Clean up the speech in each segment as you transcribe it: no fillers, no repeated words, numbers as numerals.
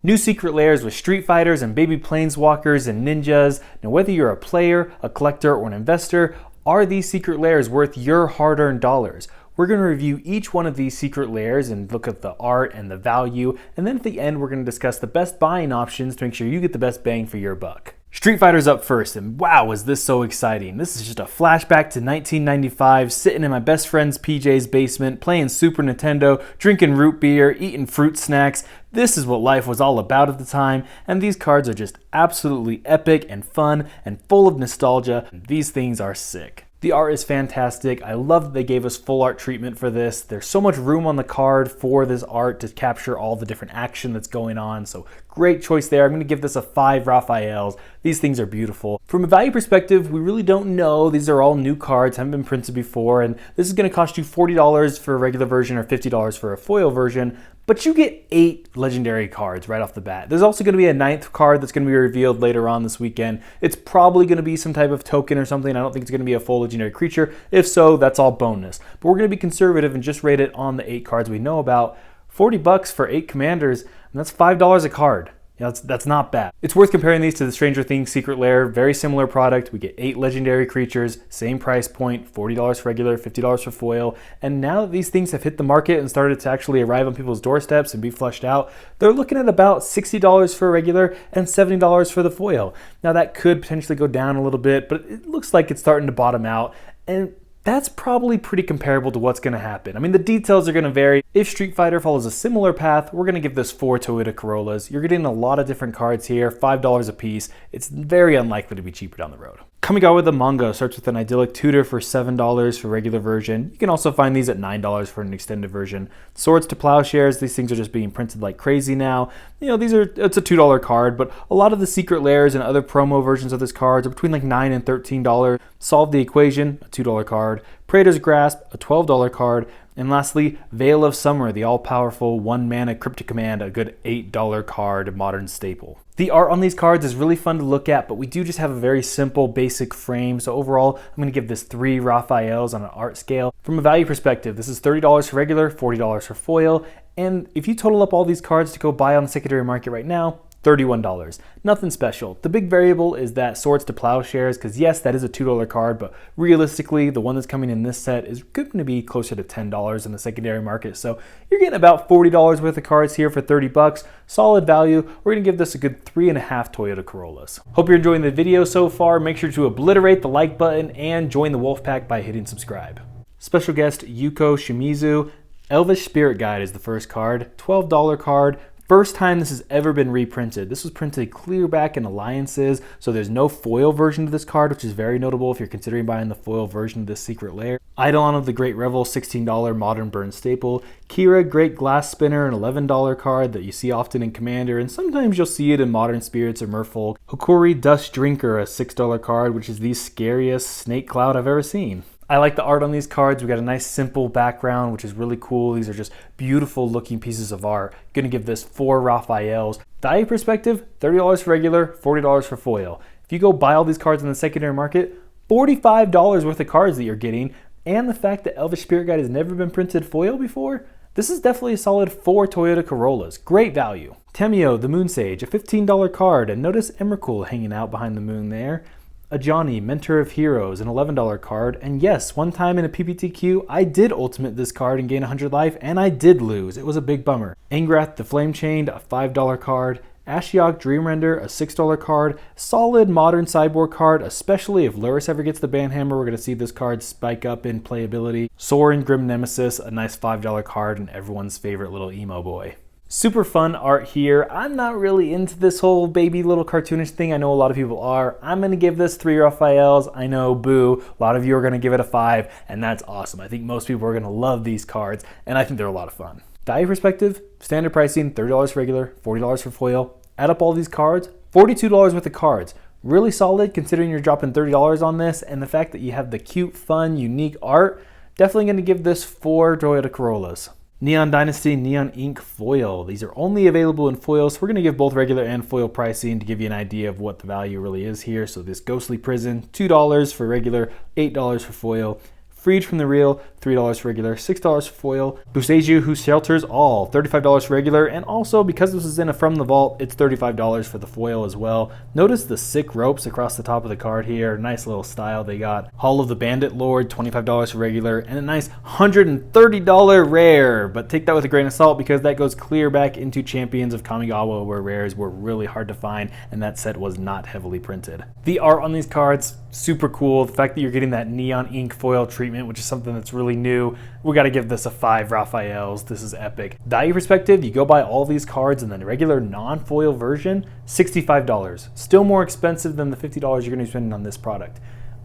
New secret lairs with Street Fighters and baby planeswalkers and ninjas. Now whether you're a player, a collector, or an investor, are these secret lairs worth your hard-earned dollars? We're going to review each one of these secret lairs and look at the art and the value, and then at the end we're going to discuss the best buying options to make sure you get the best bang for your buck. Street Fighter's up first, and wow, is this so exciting. This is just a flashback to 1995, sitting in my best friend's PJ's basement, playing Super Nintendo, drinking root beer, eating fruit snacks. This is what life was all about at the time, and these cards are just absolutely epic and fun and full of nostalgia. These things are sick. The art is fantastic. I love that they gave us full art treatment for this. There's so much room on the card for this art to capture all the different action that's going on. So great choice there. I'm going to give this a 5 Raphaels. These things are beautiful. From a value perspective, we really don't know. These are all new cards, haven't been printed before, and this is going to cost you $40 for a regular version or $50 for a foil version. But you get 8 legendary cards right off the bat. There's also going to be a 9th card that's going to be revealed later on this weekend. It's probably going to be some type of token or something. I don't think it's going to be a full legendary creature. If so, that's all bonus. But we're going to be conservative and just rate it on the 8 cards we know about. $40 for 8 commanders, and that's $5 a card. Yeah, that's not bad. It's worth comparing these to the Stranger Things Secret Lair. Very similar product. We get 8 legendary creatures, same price point, $40 for regular, $50 for foil. And now that these things have hit the market and started to actually arrive on people's doorsteps and be flushed out, they're looking at about $60 for regular and $70 for the foil. Now that could potentially go down a little bit, but it looks like it's starting to bottom out. And that's probably pretty comparable to what's going to happen. I mean, the details are going to vary. If Street Fighter follows a similar path, we're going to give this 4 Toyota Corollas. You're getting a lot of different cards here, $5 a piece. It's very unlikely to be cheaper down the road. Coming out with a manga starts with an idyllic tutor for $7 for regular version. You can also find these at $9 for an extended version. Swords to Plowshares, these things are just being printed like crazy now. You know, it's a $2 card, but a lot of the secret lairs and other promo versions of this card are between like $9 and $13. Solve the Equation, a $2 card. Praetor's Grasp, a $12 card. And lastly, Veil of Summer, the all-powerful 1-mana Cryptic Command, a good $8 card, modern staple. The art on these cards is really fun to look at, but we do just have a very simple, basic frame. So overall, I'm going to give this 3 Raphaels on an art scale. From a value perspective, this is $30 for regular, $40 for foil. And if you total up all these cards to go buy on the secondary market right now, $31. Nothing special. The big variable is that Swords to Plowshares, because yes, that is a $2 card, but realistically, the one that's coming in this set is going to be closer to $10 in the secondary market. So you're getting about $40 worth of cards here for $30. Solid value. We're going to give this a good 3.5 Toyota Corollas. Hope you're enjoying the video so far. Make sure to obliterate the like button and join the wolf pack by hitting subscribe. Special guest Yuko Shimizu. Elvish Spirit Guide is the first card. $12 card. First time this has ever been reprinted. This was printed clear back in Alliances, so there's no foil version of this card, which is very notable if you're considering buying the foil version of this secret lair. Eidolon of the Great Revel, $16 modern burn staple. Kira, Great Glass Spinner, an $11 card that you see often in Commander, and sometimes you'll see it in Modern Spirits or Merfolk. Hokuri Dust Drinker, a $6 card, which is the scariest snake cloud I've ever seen. I like the art on these cards. We got a nice simple background, which is really cool. These are just beautiful looking pieces of art. Gonna give this 4 Raphaels. Value perspective, $30 for regular, $40 for foil. If you go buy all these cards in the secondary market, $45 worth of cards that you're getting, and the fact that Elvish Spirit Guide has never been printed foil before, this is definitely a solid 4 Toyota Corollas. Great value. Temio, the Moon Sage, a $15 card, and notice Emrakul hanging out behind the moon there. Ajani, Mentor of Heroes, an $11 card, and yes, one time in a PPTQ, I did ultimate this card and gain 100 life, and I did lose. It was a big bummer. Angrath, the Flame Chained, a $5 card. Ashiok Dreamrender, a $6 card. Solid modern cyborg card, especially if Luris ever gets the Banhammer, we're going to see this card spike up in playability. Sorin, Grim Nemesis, a nice $5 card, and everyone's favorite little emo boy. Super fun art here. I'm not really into this whole baby little cartoonish thing. I know a lot of people are. I'm going to give this 3 Raphaels. I know, boo. A lot of you are going to give it a 5, and that's awesome. I think most people are going to love these cards, and I think they're a lot of fun. Value perspective, standard pricing, $30 for regular, $40 for foil. Add up all these cards, $42 worth of cards. Really solid considering you're dropping $30 on this, and the fact that you have the cute, fun, unique art. Definitely going to give this 4 Toyota Corollas. Neon Dynasty Neon Ink Foil. These are only available in foil, so we're going to give both regular and foil pricing to give you an idea of what the value really is here. So this Ghostly Prison, $2 for regular, $8 for foil. Freed from the Real, $3 for regular, $6 for foil. Bousseju Who Shelters All, $35 for regular, and also because this is in a From the Vault, it's $35 for the foil as well. Notice the sick ropes across the top of the card here, nice little style they got. Hall of the Bandit Lord, $25 for regular, and a nice $130 rare, but take that with a grain of salt because that goes clear back into Champions of Kamigawa where rares were really hard to find and that set was not heavily printed. The art on these cards, super cool. The fact that you're getting that neon ink foil treatment, which is something that's really new. We got to give this a 5 Raphaels. This is epic. Value perspective, you go buy all these cards in the regular non-foil version, $65. Still more expensive than the $50 you're going to be spending on this product.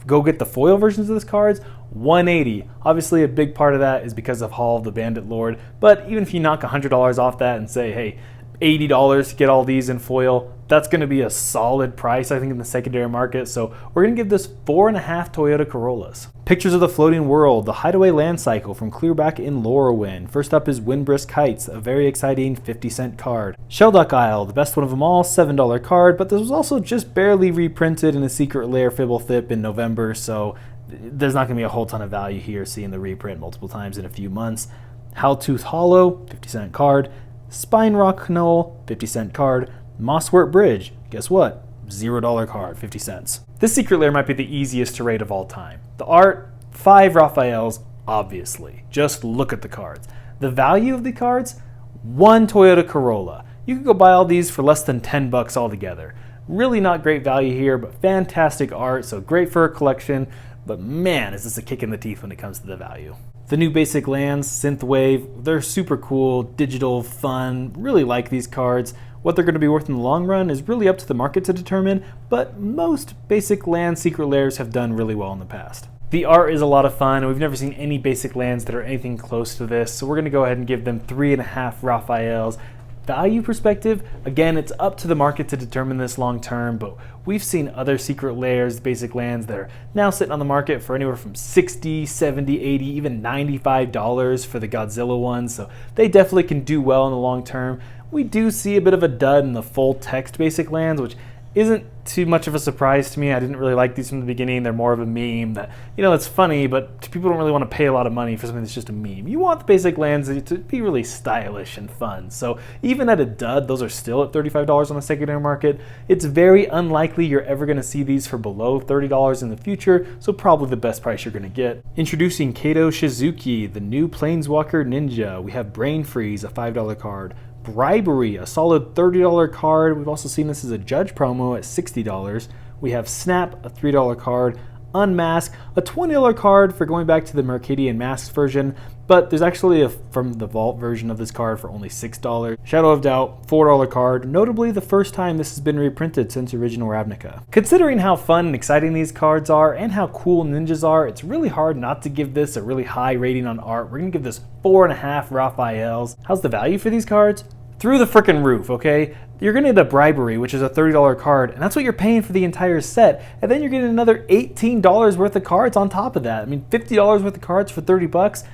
Go get the foil versions of this cards, $180. Obviously a big part of that is because of Hall of the Bandit Lord, but even if you knock $100 off that and say, hey, $80 to get all these in foil, that's going to be a solid price, I think, in the secondary market. So we're going to give this 4.5 Toyota Corollas. Pictures of the Floating World, the Hideaway Land Cycle from Clearback in Lorwyn. First up is Windbrisk Heights, a very exciting 50-cent card. Shelduck Isle, the best one of them all, $7 card, but this was also just barely reprinted in a Secret Lair Fibble Thip in November, so there's not going to be a whole ton of value here seeing the reprint multiple times in a few months. Howltooth Hollow, 50-cent card. Spine Rock Knoll, 50-cent card. Mosswort Bridge, guess what? $0 card, 50 cents. This Secret Lair might be the easiest to rate of all time. The art, 5 Raphaels, obviously. Just look at the cards. The value of the cards, 1 Toyota Corolla. You could go buy all these for less than 10 bucks altogether. Really not great value here, but fantastic art, so great for a collection. But man, is this a kick in the teeth when it comes to the value. The new basic lands, Synthwave, they're super cool, digital, fun, really like these cards. What they're going to be worth in the long run is really up to the market to determine, but most basic land Secret Lairs have done really well in the past. The art is a lot of fun, and we've never seen any basic lands that are anything close to this, so we're going to go ahead and give them 3.5 Raphaels. Value perspective, again, it's up to the market to determine this long term, but we've seen other Secret Lairs, basic lands that are now sitting on the market for anywhere from $60, $70, $80, even $95 for the Godzilla ones, so they definitely can do well in the long term. We do see a bit of a dud in the full text basic lands, which isn't too much of a surprise to me. I didn't really like these from the beginning. They're more of a meme that, it's funny, but people don't really want to pay a lot of money for something that's just a meme. You want the basic lands to be really stylish and fun. So even at a dud, those are still at $35 on the secondary market. It's very unlikely you're ever going to see these for below $30 in the future, so probably the best price you're going to get. Introducing Kato Shizuki, the new Planeswalker Ninja. We have Brain Freeze, a $5 card. Bribery, a solid $30 card. We've also seen this as a Judge promo at $60. We have Snap, a $3 card. Unmask, a $20 card for going back to the Mercadian Masks version, but there's actually a From the Vault version of this card for only $6. Shadow of Doubt, $4 card, notably the first time this has been reprinted since original Ravnica. Considering how fun and exciting these cards are and how cool ninjas are, it's really hard not to give this a really high rating on art. We're going to give this 4.5 Raphaels. How's the value for these cards? Through the frickin' roof, okay? You're gonna get a Bribery, which is a $30 card, and that's what you're paying for the entire set. And then you're getting another $18 worth of cards on top of that. I mean, $50 worth of cards for 30 bucks.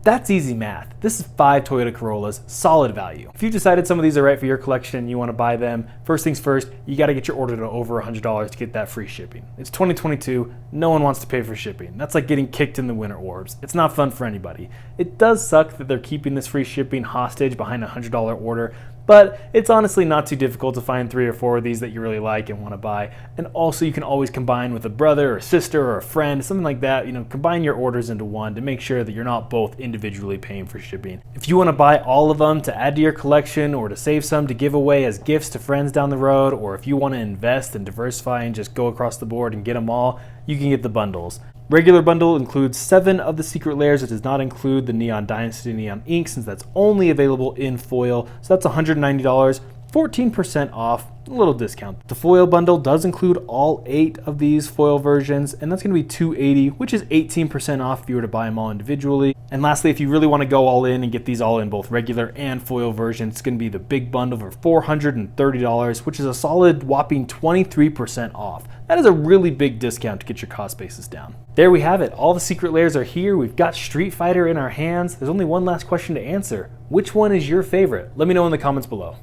That's easy math. This is 5 Toyota Corollas, solid value. If you decided some of these are right for your collection and you want to buy them, first things first, you got to get your order to over $100 to get that free shipping. It's 2022, no one wants to pay for shipping. That's like getting kicked in the winter orbs. It's not fun for anybody. It does suck that they're keeping this free shipping hostage behind a $100 order, but it's honestly not too difficult to find 3 or 4 of these that you really like and want to buy. And also you can always combine with a brother or sister or a friend, something like that. Combine your orders into one to make sure that you're not both individually paying for shipping. If you want to buy all of them to add to your collection or to save some to give away as gifts to friends down the road, or if you want to invest and diversify and just go across the board and get them all, you can get the bundles. Regular bundle includes 7 of the Secret Lairs. It does not include the Neon Dynasty Neon Ink since that's only available in foil. So that's $190, 14% off, a little discount. The foil bundle does include all 8 of these foil versions, and that's going to be $280, which is 18% off if you were to buy them all individually. And lastly, if you really want to go all in and get these all in both regular and foil versions, it's going to be the big bundle for $430, which is a solid whopping 23% off. That is a really big discount to get your cost basis down. There we have it. All the Secret Lairs are here. We've got Street Fighter in our hands. There's only one last question to answer. Which one is your favorite? Let me know in the comments below.